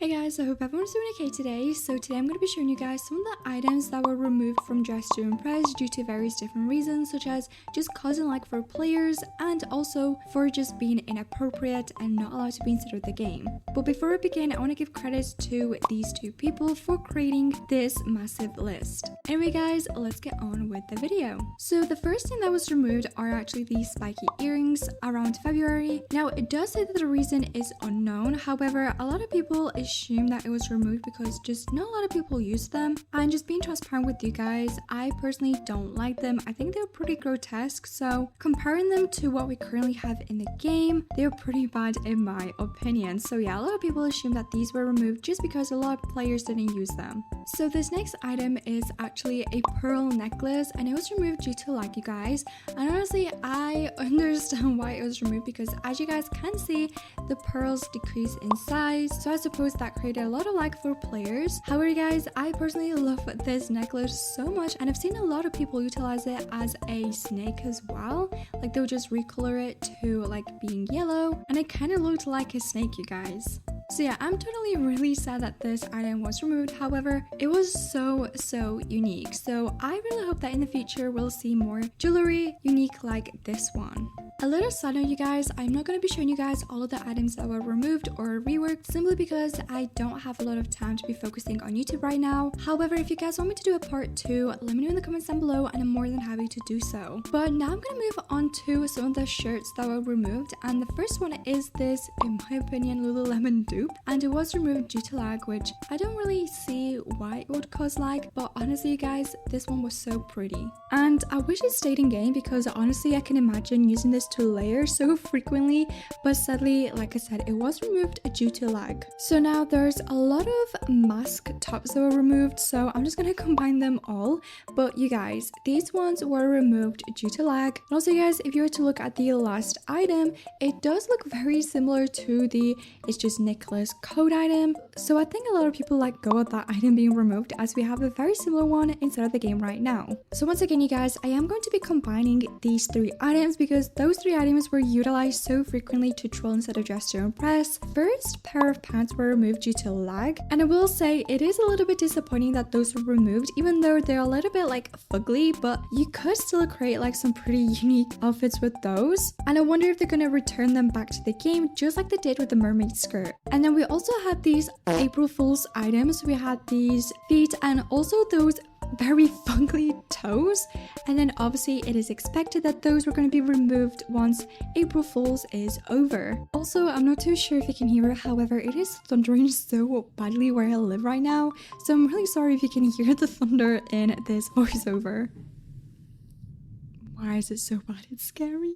Hey guys, I hope everyone's doing okay today. So today I'm going to be showing you guys some of the items that were removed from Dress to Impress due to various different reasons, such as just causing lag for players and also for just being inappropriate and not allowed to be inside of the game. But before we begin, I want to give credits to these two people for creating this massive list. Anyway guys, let's get on with the video. So the first thing that was removed are actually these spiky earrings around February. Now it does say that the reason is unknown, however a lot of people assume that it was removed because just not a lot of people use them. And just being transparent with you guys, I personally don't like them. I think they're pretty grotesque, so comparing them to what we currently have in the game, they're pretty bad in my opinion. So yeah, a lot of people assume that these were removed just because a lot of players didn't use them. So this next item is actually a pearl necklace and it was removed due to lag, you guys. And honestly, I understand why it was removed because as you guys can see, the pearls decrease in size, so I suppose that created a lot of lag for players. However guys, I personally love this necklace so much and I've seen a lot of people utilize it as a snake as well. Like they'll just recolor it to like being yellow and it kind of looked like a snake, you guys. So yeah, I'm totally really sad that this item was removed. However, it was so unique. So I really hope that in the future we'll see more jewelry unique like this one. A little side note, you guys, I'm not going to be showing you guys all of the items that were removed or reworked simply because I don't have a lot of time to be focusing on YouTube right now. However, if you guys want me to do a part 2, let me know in the comments down below and I'm more than happy to do so. But now I'm going to move on to some of the shirts that were removed, and the first one is this, in my opinion, Lululemon dupe, and it was removed due to lag, which I don't really see why it would cause lag, but honestly you guys, this one was so pretty. And I wish it stayed in game because honestly I can imagine using this to layer so frequently, but sadly, like I said, it was removed due to lag. So now there's a lot of mask tops that were removed, so I'm just gonna combine them all. But you guys, these ones were removed due to lag. And also guys, if you were to look at the last item, it does look very similar to the It's Just Nicholas code item, so I think a lot of people let go of that item being removed as we have a very similar one inside of the game right now. So once again you guys, I am going to be combining these 3 items because those 3 items were utilized so frequently to troll instead of Dress to Impress. First pair of pants were removed due to lag, and I will say it is a little bit disappointing that those were removed even though they're a little bit like fugly, but you could still create like some pretty unique outfits with those. And I wonder if they're gonna return them back to the game just like they did with the mermaid skirt. And then we also had these April Fool's items. We had these feet and also those very fugly toes, and then obviously it is expected that those were going to be removed once April Fool's is over. Also, I'm not too sure if you can hear it, however it is thundering so badly where I live right now, so I'm really sorry if you can hear the thunder in this voiceover. Why is it so bad? It's scary.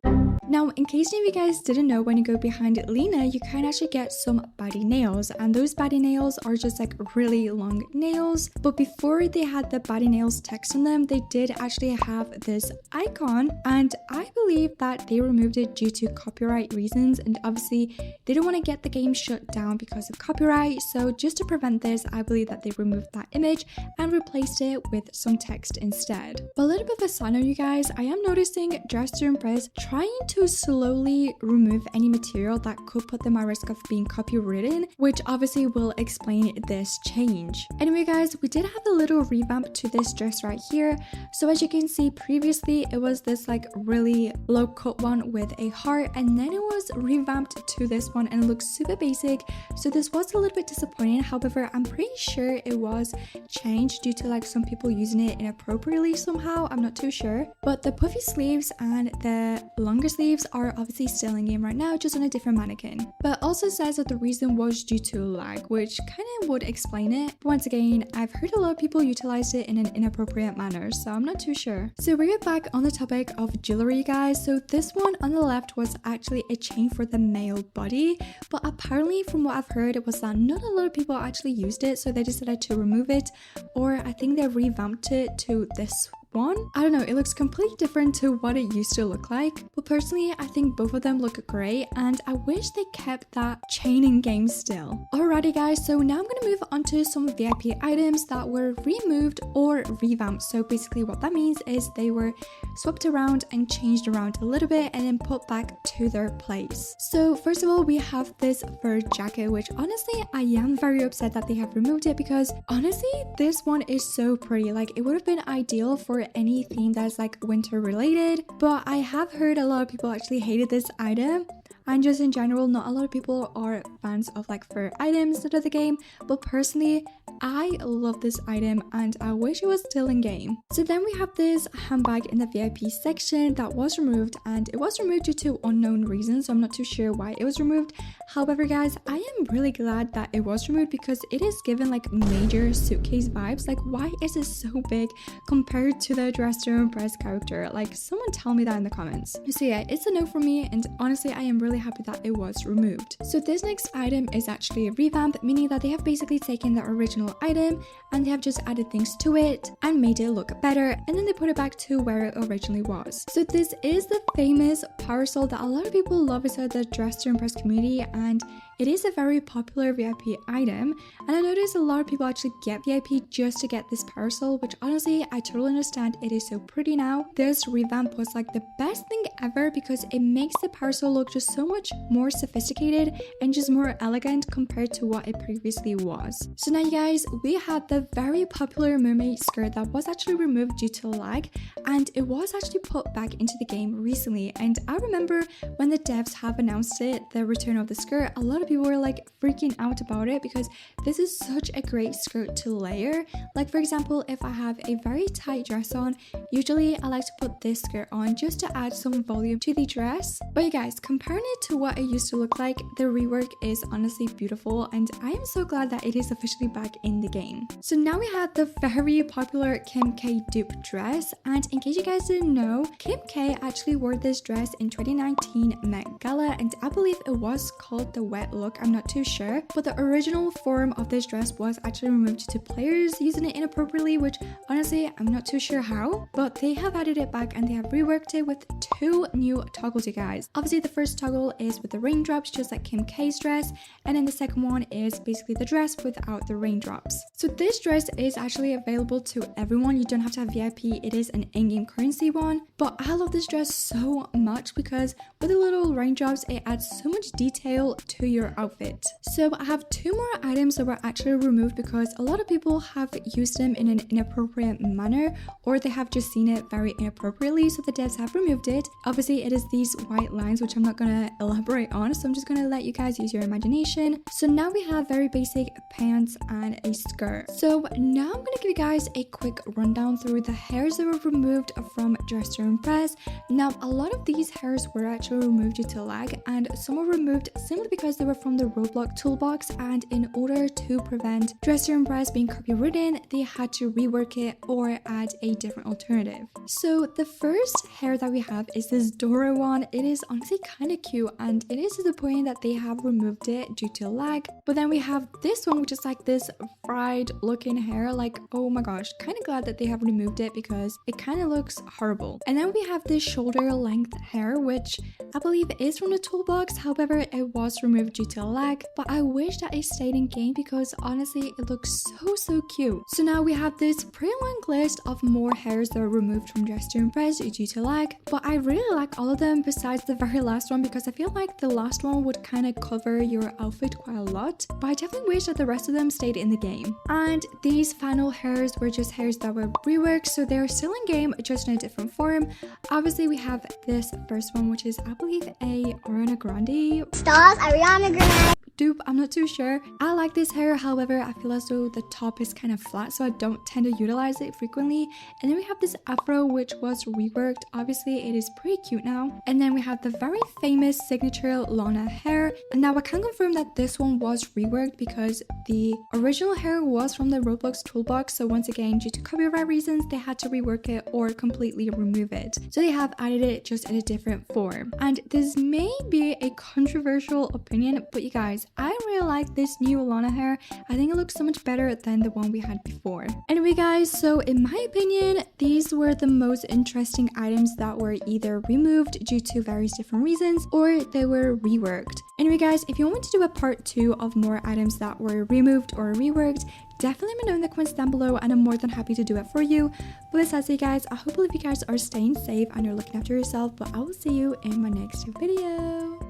Now, in case any of you guys didn't know, when you go behind Lena, you can actually get some baddie nails, and those baddie nails are just like really long nails. But before they had the baddie nails text on them, they did actually have this icon, and I believe that they removed it due to copyright reasons, and obviously they don't want to get the game shut down because of copyright. So just to prevent this, I believe that they removed that image and replaced it with some text instead. But a little bit of a side note, you guys, I am noticing Dress to Impress trying to slowly remove any material that could put them at risk of being copywritten, which obviously will explain this change. Anyway guys, we did have a little revamp to this dress right here. So as you can see, previously it was this like really low cut one with a heart, and then it was revamped to this one and it looks super basic. So this was a little bit disappointing. However, I'm pretty sure it was changed due to like some people using it inappropriately somehow. I'm not too sure, but the puffy sleeves and the longer sleeves are obviously still in game right now, just on a different mannequin. But also says that the reason was due to lag, which kind of would explain it. But once again, I've heard a lot of people utilize it in an inappropriate manner, so I'm not too sure. So we get back on the topic of jewelry, guys. So this one on the left was actually a chain for the male body, but apparently from what I've heard, it was that not a lot of people actually used it, so they decided to remove it, or I think they revamped it to this one. I don't know, it looks completely different to what it used to look like. But personally, I think both of them look great and I wish they kept that chain in game still. Alrighty guys, so now I'm going to move on to some VIP items that were removed or revamped. So basically what that means is they were swapped around and changed around a little bit and then put back to their place. So first of all, we have this fur jacket, which honestly I am very upset that they have removed it because honestly this one is so pretty. Like it would have been ideal for any theme that's like winter related, but I have heard a lot of people actually hated this item. And just in general, not a lot of people are fans of like fur items out of the game, but personally I love this item and I wish it was still in game. So then we have this handbag in the VIP section that was removed, and it was removed due to unknown reasons, so I'm not too sure why it was removed. However guys, I am really glad that it was removed because it is given like major suitcase vibes. Like why is it so big compared to the Dress to Impress character? Like someone tell me that in the comments. So yeah, it's a no for me, and honestly I am really happy that it was removed. So this next item is actually a revamp, meaning that they have basically taken the original item and they have just added things to it and made it look better, and then they put it back to where it originally was. So this is the famous parasol that a lot of people love inside the Dress to Impress community, and it is a very popular VIP item, and I noticed a lot of people actually get VIP just to get this parasol, which honestly I totally understand. It is so pretty now. This revamp was like the best thing ever because it makes the parasol look just so much more sophisticated and just more elegant compared to what it previously was. So now you guys, we had the very popular mermaid skirt that was actually removed due to lag, and it was actually put back into the game recently. And I remember when the devs have announced it, the return of the skirt, a lot of people were like freaking out about it because this is such a great skirt to layer. Like for example, if I have a very tight dress on, usually I like to put this skirt on just to add some volume to the dress. But you guys, comparing it to what it used to look like, the rework is honestly beautiful, and I am so glad that it is officially back in the game. So now we have the very popular Kim K dupe dress, and in case you guys didn't know, Kim K actually wore this dress in 2019 Met Gala, and I believe it was called the wet look, I'm not too sure, but the original form of this dress was actually removed due to players using it inappropriately, which honestly I'm not too sure how, but they have added it back and they have reworked it with two new toggles, you guys. Obviously the first toggle is with the raindrops, just like Kim K's dress, and then the second one is basically the dress without the raindrops. So this dress is actually available to everyone. You don't have to have VIP, it is an in-game currency one, but I love this dress so much because with the little raindrops it adds so much detail to your outfit. So I have two more items that were actually removed because a lot of people have used them in an inappropriate manner, or they have just seen it very inappropriately, so the devs have removed it. Obviously it is these white lines, which I'm not gonna elaborate on, so I'm just gonna let you guys use your imagination. So now we have very basic pants and a skirt. So now I'm gonna give you guys a quick rundown through the hairs that were removed from Dress to Impress. Now a lot of these hairs were actually removed due to lag, and some were removed simply because they were from the Roblox toolbox, and in order to prevent Dress to Impress being copywritten, they had to rework it or add a different alternative. So the first hair that we have is this Dora one. It is honestly kind of cute, and it is disappointing that they have removed it due to lag. But then we have this one, which is like this fried looking hair. Like, oh my gosh, kind of glad that they have removed it because it kind of looks horrible. And then we have this shoulder length hair, which I believe is from the toolbox. However, it was removed due to lag, but I wish that it stayed in game because honestly it looks so cute. So now we have this pretty long list of more hairs that are removed from Dress to Impress due to lag, but I really like all of them besides the very last one because I feel like the last one would kind of cover your outfit quite a lot, but I definitely wish that the rest of them stayed in the game. And these final hairs were just hairs that were reworked, so they're still in game, just in a different form. Obviously we have this first one, which is I believe a Ariana Grande stars, Ariana Grande dupe, I'm not too sure. I like this hair, however I feel as though the top is kind of flat, so I don't tend to utilize it frequently. And then we have this afro, which was reworked. Obviously it is pretty cute now. And then we have the very famous signature Lana hair, and now I can confirm that this one was reworked because the original hair was from the Roblox toolbox, so once again due to copyright reasons they had to rework it or completely remove it, so they have added it just in a different form. And this may be a controversial opinion, but you guys, I really like this new Lana hair. I think it looks so much better than the one we had before. Anyway guys, so in my opinion, these were the most interesting items that were either removed due to various different reasons or they were reworked. Anyway guys, if you want me to do a part 2 of more items that were removed or reworked, definitely let me know in the comments down below and I'm more than happy to do it for you. But besides that guys, I hope all of you guys are staying safe and you're looking after yourself, but I will see you in my next video.